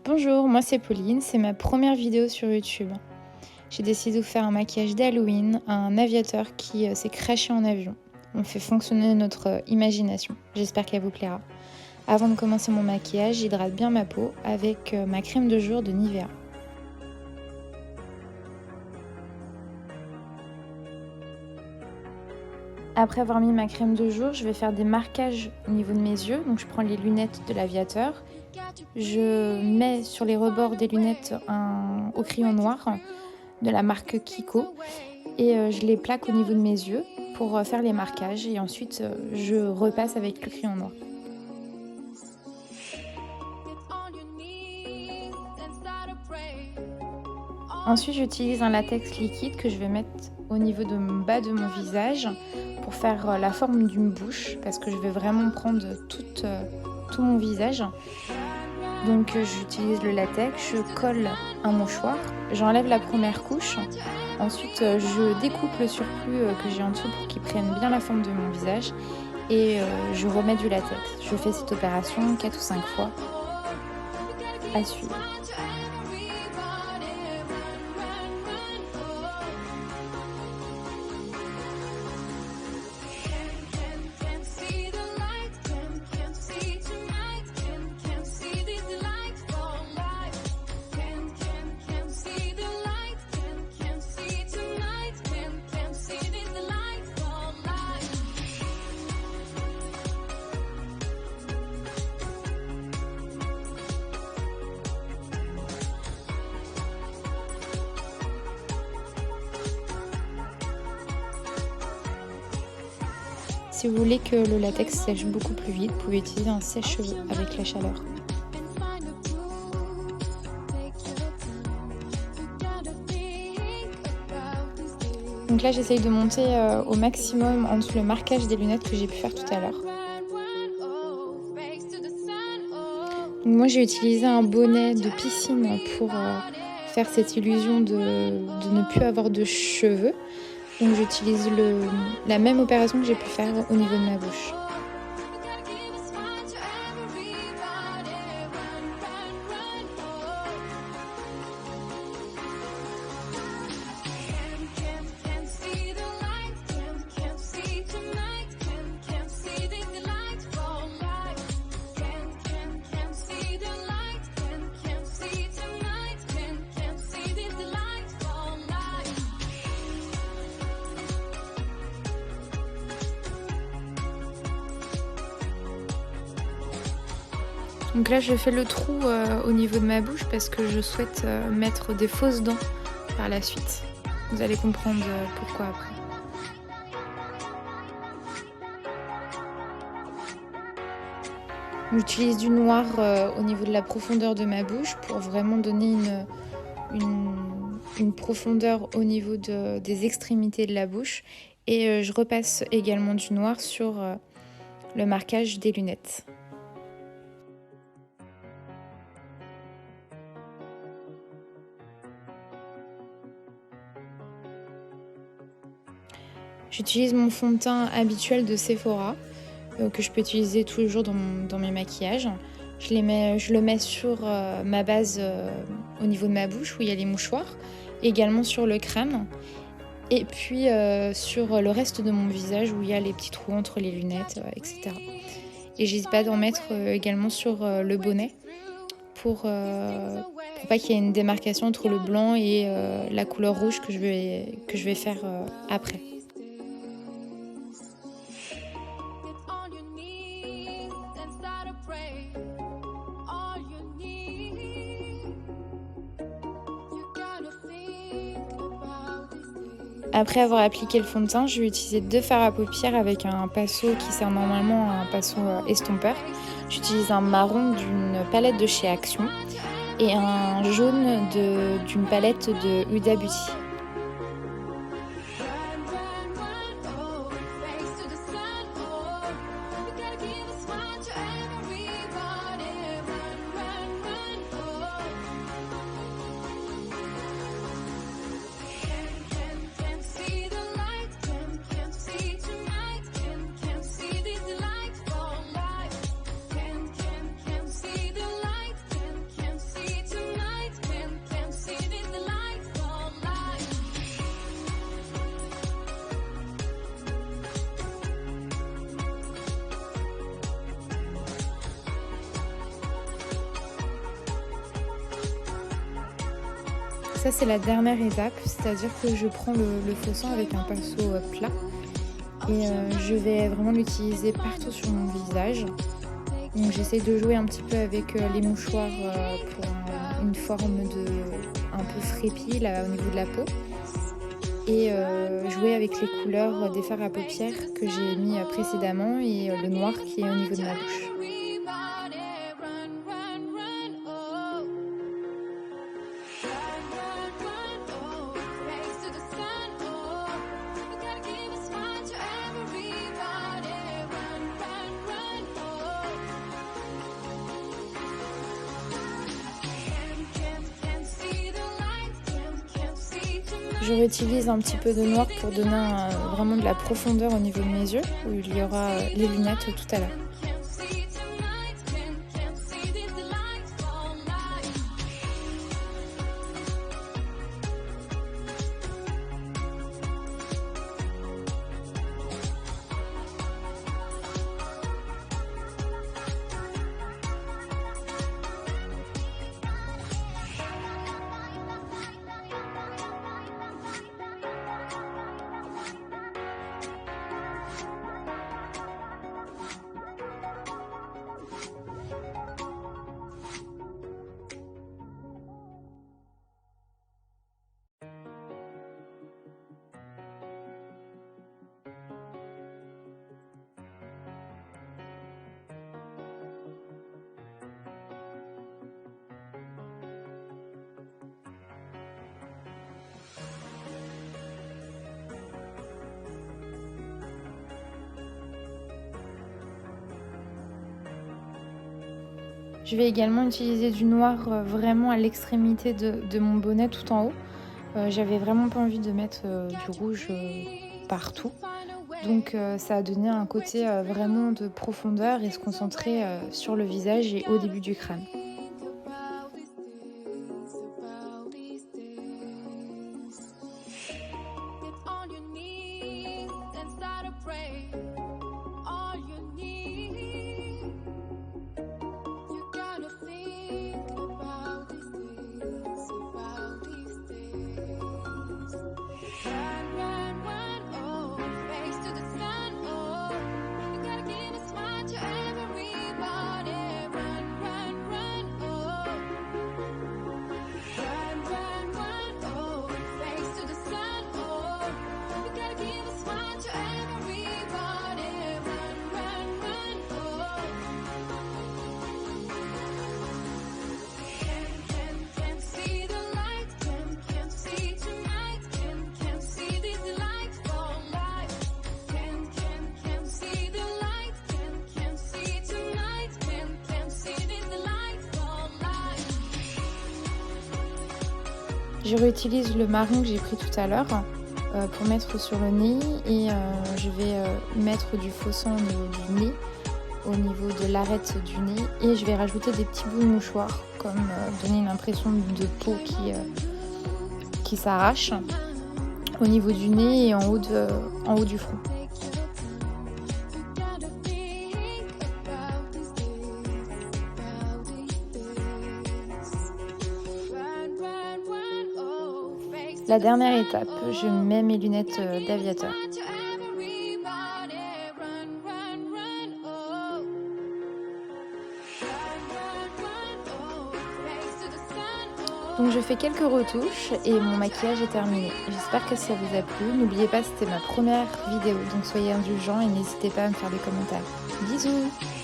Bonjour, moi c'est Pauline, c'est ma première vidéo sur YouTube. J'ai décidé de vous faire un maquillage d'Halloween à un aviateur qui s'est crashé en avion. On fait fonctionner notre imagination. J'espère qu'elle vous plaira. Avant de commencer mon maquillage, j'hydrate bien ma peau avec ma crème de jour de Nivea. Après avoir mis ma crème de jour, je vais faire des marquages au niveau de mes yeux. Donc je prends les lunettes de l'aviateur. Je mets sur les rebords des lunettes au crayon noir de la marque Kiko et je les plaque au niveau de mes yeux pour faire les marquages et ensuite je repasse avec le crayon noir. Ensuite j'utilise un latex liquide que je vais mettre au niveau de bas de mon visage pour faire la forme d'une bouche parce que je vais vraiment prendre tout mon visage. Donc j'utilise le latex, je colle un mouchoir, j'enlève la première couche, ensuite je découpe le surplus que j'ai en dessous pour qu'il prenne bien la forme de mon visage et je remets du latex. Je fais cette opération 4 ou 5 fois à suivre. Si vous voulez que le latex sèche beaucoup plus vite, vous pouvez utiliser un sèche-cheveux avec la chaleur. Donc là j'essaye de monter au maximum en dessous le marquage des lunettes que j'ai pu faire tout à l'heure. Moi j'ai utilisé un bonnet de piscine pour faire cette illusion de ne plus avoir de cheveux. Donc j'utilise la même opération que j'ai pu faire au niveau de ma bouche. Donc là je fais le trou au niveau de ma bouche parce que je souhaite mettre des fausses dents par la suite. Vous allez comprendre pourquoi après. J'utilise du noir au niveau de la profondeur de ma bouche pour vraiment donner une profondeur au niveau des extrémités de la bouche. Et je repasse également du noir sur le marquage des lunettes. J'utilise mon fond de teint habituel de Sephora, que je peux utiliser tous les jours dans mes maquillages. Je le mets sur ma base au niveau de ma bouche où il y a les mouchoirs, et également sur le crâne, et puis sur le reste de mon visage où il y a les petits trous entre les lunettes, etc. Et j'hésite pas d'en mettre également sur le bonnet pour pas qu'il y ait une démarcation entre le blanc et la couleur rouge que je vais faire après. Après avoir appliqué le fond de teint, je vais utiliser 2 fards à paupières avec un pinceau qui sert normalement à un pinceau estompeur. J'utilise un marron d'une palette de chez Action et un jaune d'une palette de Huda Beauty. Ça, c'est la dernière étape, c'est-à-dire que je prends le faux sang avec un pinceau plat et je vais vraiment l'utiliser partout sur mon visage. Donc j'essaie de jouer un petit peu avec les mouchoirs pour une forme de un peu frépie là au niveau de la peau et jouer avec les couleurs des fards à paupières que j'ai mis précédemment et le noir qui est au niveau de ma bouche. Je réutilise un petit peu de noir pour donner vraiment de la profondeur au niveau de mes yeux, où il y aura les lunettes tout à l'heure. Je vais également utiliser du noir vraiment à l'extrémité de mon bonnet tout en haut. J'avais vraiment pas envie de mettre du rouge partout. Donc ça a donné un côté vraiment de profondeur et se concentrer sur le visage et au début du crâne. Je réutilise le marron que j'ai pris tout à l'heure pour mettre sur le nez et je vais mettre du faux sang au niveau du nez, au niveau de l'arête du nez et je vais rajouter des petits bouts de mouchoir comme donner une impression de peau qui s'arrache au niveau du nez et en haut du front. La dernière étape, je mets mes lunettes d'aviateur. Donc je fais quelques retouches et mon maquillage est terminé. J'espère que ça vous a plu. N'oubliez pas, c'était ma première vidéo, donc soyez indulgents et n'hésitez pas à me faire des commentaires. Bisous!